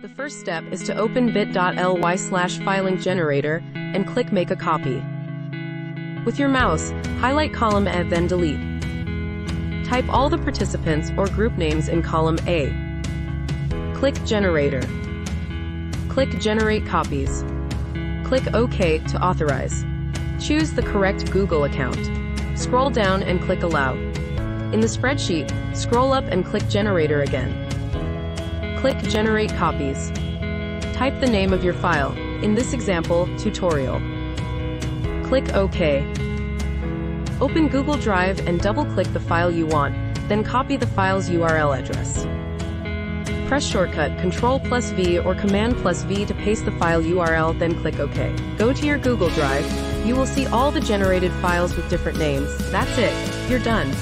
The first step is to open bit.ly/filing generator and click Make a Copy. With your mouse, highlight column A, then delete. Type all the participants or group names in column A. Click Generator. Click Generate Copies. Click OK to authorize. Choose the correct Google account. Scroll down and click Allow. In the spreadsheet, scroll up and click Generator again. Click Generate Copies. Type the name of your file, in this example, Tutorial. Click OK. Open Google Drive and double-click the file you want, then copy the file's URL address. Press shortcut Ctrl+V or Command+V to paste the file URL, then click OK. Go to your Google Drive. You will see all the generated files with different names. That's it. You're done.